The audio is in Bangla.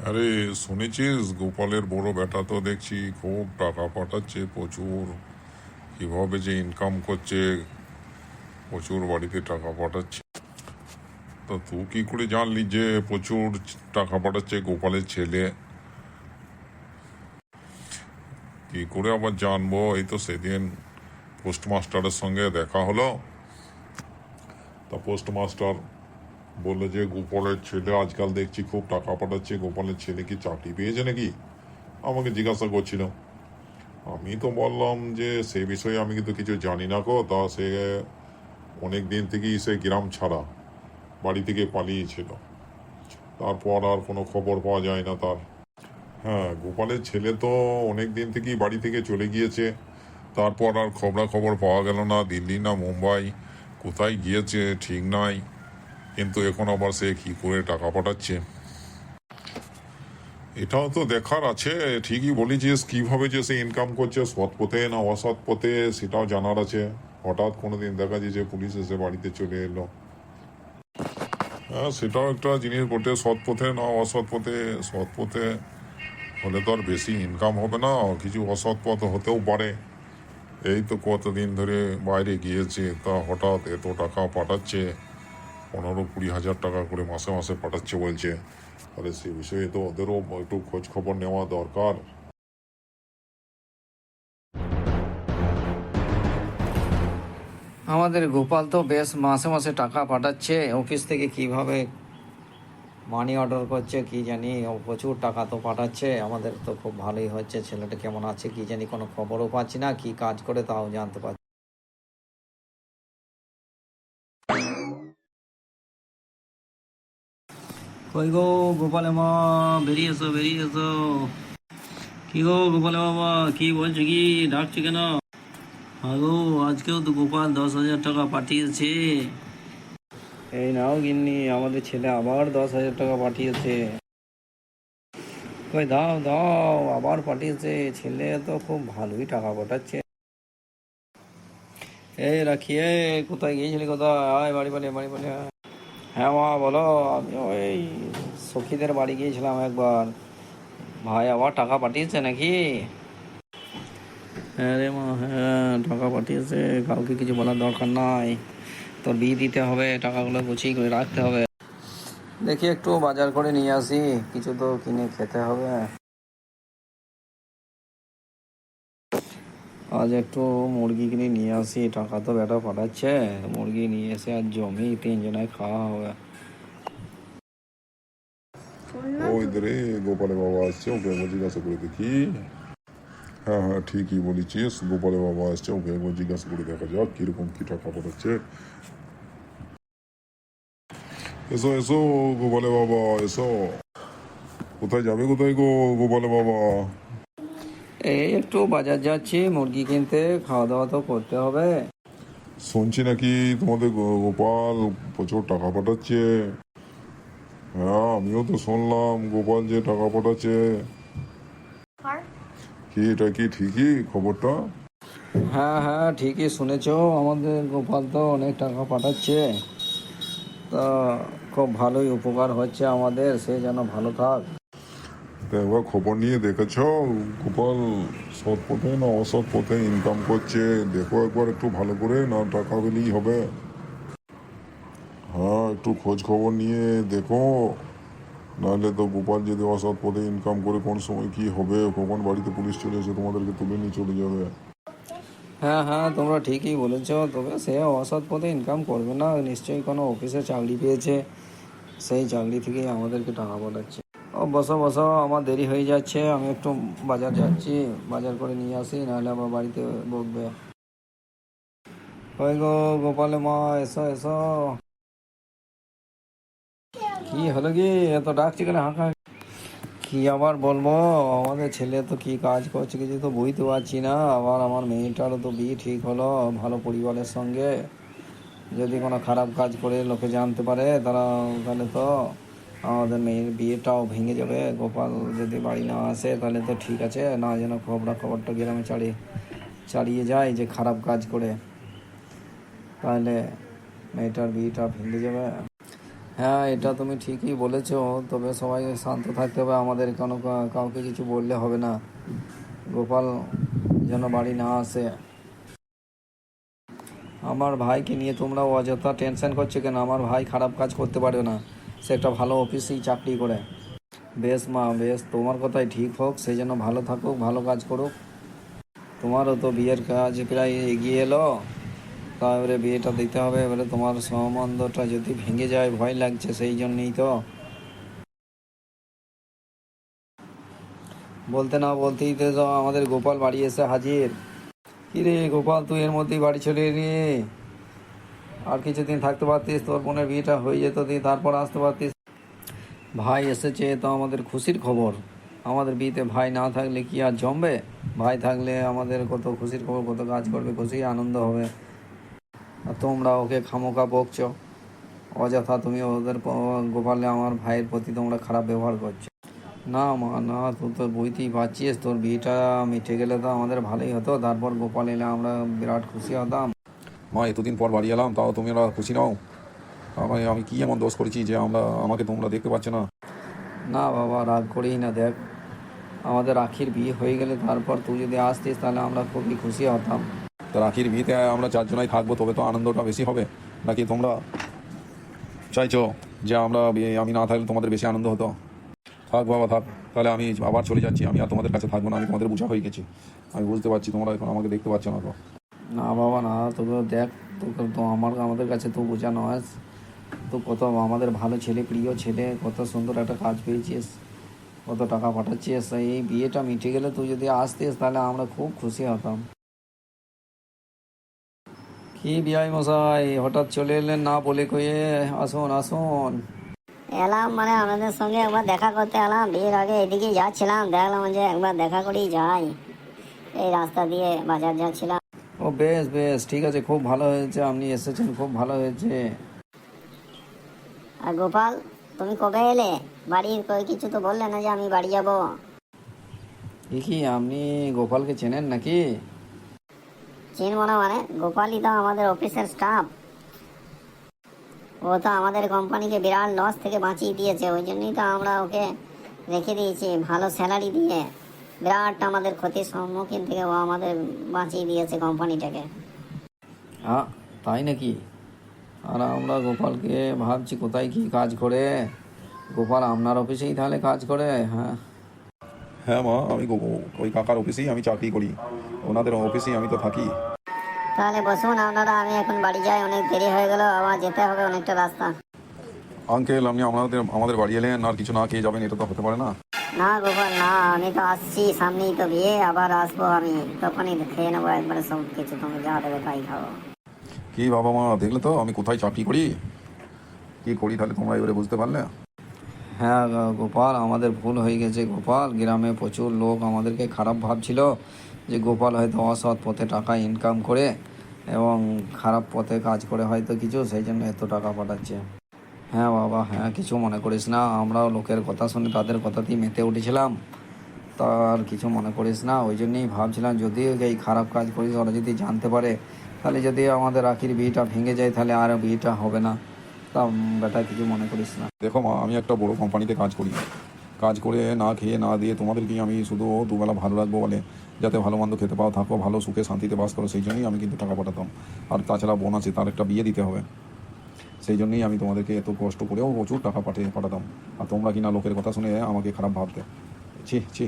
আরে শুনেছিস গোপালের বড় বেটা তো দেখছি খুব টাকা পাঠাচ্ছে প্রচুর, কিভাবে যে ইনকাম করছে, প্রচুর বাড়িতে টাকা পাঠাচ্ছে। তো তুই কি করে জানলি যে প্রচুর টাকা পাঠাচ্ছে গোপালের ছেলে? কি করে আবার জানবো? এই তো সেদিন পোস্টমাস্টারের সঙ্গে দেখা হলো। তা পোস্টমাস্টার বললো যে গোপালের ছেলে আজকাল দেখছি খুব টাকা পাঠাচ্ছে, গোপালের ছেলে কি চাকরি পেয়েছে নাকি? আমাকে জিজ্ঞাসা করছিল। আমি তো বললাম যে সে বিষয়ে আমি কিন্তু কিছু জানি না গো। তা সে অনেক দিন থেকেই সে গ্রাম ছাড়া, বাড়ি থেকে পালিয়েছিল, তারপর আর কোনো খবর পাওয়া যায় না তার। হ্যাঁ, গোপালের ছেলে তো অনেক দিন থেকেই বাড়ি থেকে চলে গিয়েছে, তারপর আর খবরাখবর পাওয়া গেল না। দিল্লি না মুম্বাই কোথায় গিয়েছে ঠিক নাই, কিন্তু এখন আবার সে কি করে টাকা পাঠাচ্ছে এটাও তো দেখার আছে। ঠিকই বলেছিস, কিভাবে যে সে ইনকাম করছে, সৎ পথে না অসৎ পথে সেটাও জানার আছে। হঠাৎ কোনোদিন দেখা যায় যে পুলিশ এসে বাড়িতে চলে এলো। হ্যাঁ, সেটাও একটা জিনিস বটে, সৎ পথে না অসৎ পথে। সৎ পথে হলে তো আর বেশি ইনকাম হবে না, কিছু অসৎ পথ হতেও পারে। এই তো কতদিন ধরে বাইরে গিয়েছে, তা হঠাৎ এত টাকা পাঠাচ্ছে, 15-20 হাজার টাকা করে মাসে মাসে পাঠাচ্ছে বলছে। তাহলে সে বিষয়ে তো ওদেরও একটু খোঁজ খবর নেওয়া দরকার। আমাদের গোপাল তো বেশ মাসে মাসে টাকা পাঠাচ্ছে অফিস থেকে, কিভাবে মানি অর্ডার করছে কি জানি। ও প্রচুর টাকা তো পাঠাচ্ছে, আমাদের তো খুব ভালোই হচ্ছে। ছেলেটা কেমন আছে কি জানি, কোনো খবরও পাচ্ছি না, কি কাজ করে তাও জানতে পারছি। কই গো গোপালে মা, বেরিয়ে এসো বেরিয়ে এসো। কি গো গোপালে বাবা, কি বলছো, কি ডাকছো কেন? আগো, আজকেও তো গোপাল 10,000 টাকা পাঠিয়েছে। এই নাও গিন্নি, আমাদের ছেলে আবার 10,000 টাকা পাঠিয়েছে। কই দাও দাও, আবার পাঠিয়েছে। ছেলে তো খুব ভালোই টাকা পাঠাচ্ছে। এই রাখি, কোথায় গিয়েছিলি, কোথায়? আয় বাড়ি বাড়ি বাড়ি বাড়ি আয়। হ্যাঁ মা বলো। আমি ওই সখীদের বাড়ি গিয়েছিলাম একবার। ভাই আবার টাকা পাঠিয়েছে নাকি? হ্যাঁ রে মা, হ্যাঁ টাকা পাঠিয়েছে। কাউকে কিছু বলার দরকার নাই, তোর বিয়ে দিতে হবে, টাকাগুলো গুছিয়ে করে রাখতে হবে। দেখি একটু বাজার করে নিয়ে আসি, কিছু তো কিনে খেতে হবে। আজ একটু মুরগি কিনে নিয়ে আসি, টাকা তো বেটা পাঠাচ্ছে। মুরগি নিয়ে এসে আর জমি 3 জনায় খাওয়া হবে। ওই রে গোপালের বাবা আসছে, ওকে একবার জিজ্ঞাসা করে দেখি। হ্যাঁ হ্যাঁ, ঠিকই বলেছিস, গোপালের বাবা আসছে, ওকে একবার জিজ্ঞাসা করে দেখা যাক কিরকম কি টাকা পাঠাচ্ছে। এসো এসো গোপালের বাবা, এসো। কোথায় যাবে, কোথায় গো গোপালের বাবা? এই একটু বাজার যাচ্ছি মুরগি কিনতে, খাওয়া দাওয়া তো করতে হবে। শুনছি নাকি তোমাদের গোপাল প্রচুর টাকা পাঠাচ্ছে। হ্যাঁ, আমিও তো শুনলাম গোপাল যে টাকা পাঠাচ্ছে। কি এটা কি ঠিকই খবরটা? হ্যাঁ হ্যাঁ, ঠিকই শুনেছ, আমাদের গোপাল তো অনেক টাকা পাঠাচ্ছে। তা খুব ভালোই উপকার হচ্ছে আমাদের, সে যেন ভালো থাক। তা একবার খবর নিয়ে দেখেছ গোপাল সৎ পথে না অসৎ পথে ইনকাম করছে? দেখো একবার একটু ভালো করে, না টাকা পেলেই হবে। হ্যাঁ, একটু খোঁজ খবর নিয়ে দেখো, নাহলে তো গোপাল যদি অসৎ পথে ইনকাম করে কোন সময় কি হবে, কখন বাড়িতে পুলিশ চলে এসে তোমাদেরকে তুলে নিয়ে চলে যাবে। হ্যাঁ হ্যাঁ, তোমরা ঠিকই বলেছ। তবে সে অসৎ পথে ইনকাম করবে না, নিশ্চয়ই কোনো অফিসে চাকরি পেয়েছে, সেই চাকরি থেকেই আমাদেরকে টাকা পাঠাচ্ছে। ও বসো বসো, আমার দেরি হয়ে যাচ্ছে, আমি একটু বাজার যাচ্ছি, বাজার করে নিয়ে আসি, নাহলে আবার বাড়িতে বকবে। ওই গো গোপালে মা, এসো এসো। কি হলো কি, এত ডাকছি কেন? হাঁকা কি আবার বলবো, আমাদের ছেলে তো কি কাজ করছে কিছু তো বুঝতে পারছি না। আবার আমার মেয়েটারও তো বিয়ে ঠিক হলো ভালো পরিবারের সঙ্গে, যদি কোনো খারাপ কাজ করে লোকে জানতে পারে তাহলে তো আমাদের মেয়ের বিয়েটাও ভেঙে যাবে। গোপাল যদি বাড়ি না আসে তাহলে তো ঠিক আছে, না যেন খবরটা গ্রামে চালিয়ে যায় যে খারাপ কাজ করে, তাহলে মেয়েটার বিয়েটা ভেঙে যাবে। হ্যাঁ, এটা তুমি ঠিকই বলেছো, তবে সবাই শান্ত থাকতে হবে, আমাদের কোনো কাউকে কিছু বললে হবে না। গোপাল যেন বাড়ি না আসে। আমার ভাইকে নিয়ে তোমরা অযথা টেনশন করছো কেন? আমার ভাই খারাপ কাজ করতে পারবে না, সে একটা ভালো অফিসেই চাকরি করে। বেশ মা, বেশ, তোমার কথাই ঠিক হোক, সেই জন্য ভালো থাকুক, ভালো কাজ করুক। তোমারও তো বিয়ের কাজ প্রায় এগিয়ে এলো, তা এবারে বিয়েটা দিতে হবে। এবারে তোমার সম্বন্ধটা যদি ভেঙে যায় ভয় লাগছে, সেই জন্যই তো। বলতে না বলতেই তো আমাদের গোপাল বাড়ি এসে হাজির। কিরে গোপাল, তুই এর মধ্যেই বাড়ি চলে এলি? আর কিছুদিন থাকতে পারতিস, তোর বোনের বিয়েটা হয়ে যেত, তুই তারপর আসতে পারতিস। ভাই এসেছে তো আমাদের খুশির খবর। আমাদের বিয়েতে ভাই না থাকলে কি আর জমবে? ভাই থাকলে আমাদের কত খুশির খবর, কত কাজ করবে, খুশি আনন্দ হবে। আর তোমরা ওকে খামোকা বকছো অযথা। তুমি ওদের গোপালে আমার ভাইয়ের প্রতি তোমরা খারাপ ব্যবহার করছো। না মা, না, তুই তো বুঝতেই পারছিস, তোর বিয়েটা মিটে গেলে তো আমাদের ভালোই হতো, তারপর গোপাল এলে আমরা বিরাট খুশি হতাম। মা, এতদিন পর বাড়ি এলাম, তাও তুমি ওরা খুশি নাও? আমি কি এমন দোষ করেছি যে আমাকে তোমরা দেখতে পাচ্ছ না? না বাবা, রাগ করেই না, দেখ, আমাদের রাখির বিয়ে হয়ে গেলে তারপর তুই যদি আসতিস তাহলে আমরা খুবই খুশি হতাম। তো রাখির বিয়েতে আমরা চারজনাই থাকবো, তবে তো আনন্দটা বেশি হবে, নাকি তোমরা চাইছো যে আমি না থাকলে তোমাদের বেশি আনন্দ হতো? থাক বাবা, থাক, তাহলে আমি আবার চলে যাচ্ছি। আমি আর তোমাদের কাছে থাকবো না, আমি তোমাদের বোঝা হয়ে গেছি। আমি বুঝতে পারছি তোমরা এখন আমাকে দেখতে পাচ্ছ না তো। না বাবা, না, তোকে দেখ, তোকে তো আমাদের কাছে তো বোঝানো হয়। তো কত আমাদের ভালো ছেলে, প্রিয় ছেলে, কত সুন্দর একটা কাজ পেয়েছিস, কত টাকা পাঠাচ্ছিস। এই বিয়েটা মিটে গেলে তুই যদি আসতিস তাহলে আমরা খুব খুশি হতাম। কি বিআই মশাই, হঠাৎ চলে এলেন না বলে কয়ে? আসুন আসুন। এলাম মানে আপনাদের সঙ্গে একবার দেখা করতে এলাম। বিয়ের আগে এদিকেই যাচ্ছিলাম, দেখলাম যে একবার দেখা করেই যাই। এই রাস্তা দিয়ে বাজার যাচ্ছিলাম। ও বেশ বেশ, ঠিক আছে, খুব ভালো হয়েছে আপনি এসেছেন, খুব ভালো হয়েছে। আর গোপাল, তুমি কবে এলে? বাড়ির কিছু তো বললে না যে আমি বাড়ি যাব। এ কি, আপনি গোপালকে চেনেন নাকি? চিনব না মানে? গোপালই তো আমাদের অফিসের স্টাফ। ও তো আমাদের কোম্পানিকে বিরাট লস থেকে বাঁচিয়ে দিয়েছে, ওই জন্যই তো আমরা ওকে রেখে দিয়েছি ভালো স্যালারি দিয়ে। বিরাট আমাদের ক্ষতির সম্মুখীন থেকে ও আমাদের বাঁচিয়ে দিয়েছে কোম্পানিটাকে। হ্যাঁ, তাই নাকি? আর আমরা গোপালকে ভাবছি কোথায় কি কাজ করে। গোপাল আপনার অফিসেই তাহলে কাজ করে? হ্যাঁ। হ্যাঁ মা, আমি ওই কাকার অফিসেই আমি চাকরি করি, ওনাদের অফিসেই আমি তো থাকি। তাহলে বসুন আপনারা, আমি এখন বাড়ি যাই, অনেক দেরি হয়ে গেল, আবার যেতে হবে অনেকটা রাস্তা। আঙ্কেল, আপনি আমাদের বাড়ি এলেন আর কিছু না খেয়ে যাবেন, এটা তো হতে পারে না। না গোপাল, না, আমি তো আসছি, সামনেই তো বিয়ে, আবার আসবো আমি, তখনই খেয়ে নেবো একবারে সব কিছু, তুমি যা দেবে তাই খাবো। কি বাবা মা, দেখলে তো আমি কোথায় চাকরি করি, কি করি, তাহলে তোমরা এবারে বুঝতে পারলে? হ্যাঁ গোপাল, আমাদের ভুল হয়ে গেছে গোপাল। গ্রামে প্রচুর লোক আমাদেরকে খারাপ ভাবছিল যে গোপাল হয়তো অসৎ পথে টাকা ইনকাম করে এবং খারাপ পথে কাজ করে হয়তো কিছু, সেই জন্য এত টাকা পাঠাচ্ছে। হ্যাঁ বাবা, হ্যাঁ, কিছু মনে করিস না, আমরাও লোকের কথা শুনে তাদের কথাতেই মেতে উঠেছিলাম। তার কিছু মনে করিস না, ওই জন্যই ভাবছিলাম যদি এই খারাপ কাজ করিস ওরা যদি জানতে পারে, তাহলে যদি আমাদের রাখির বিয়েটা ভেঙে যায় তাহলে আর বিয়েটা হবে না। তা বেটা, কিছু মনে করিস না। দেখো মা, আমি একটা বড় কোম্পানিতে কাজ করি, কাজ করে না খেয়ে না দিয়ে তোমাদেরকে আমি শুধু দুবেলা ভালো রাখবো বলে, যাতে ভালো মন্দ খেতে পাও, থাকো ভালো সুখে শান্তিতে বাস করো, সেই জন্যই আমি কিন্তু টাকা পাঠাতাম। আর তাছাড়া বোন আছে, তার একটা বিয়ে দিতে হবে, সেই জন্যই আমি তোমাদেরকে এত কষ্ট করেও প্রচুর টাকা পাঠাতাম। আর তোমরা কিনা লোকের কথা শুনে আমাকে খারাপ ভাবতে। ছি ছি।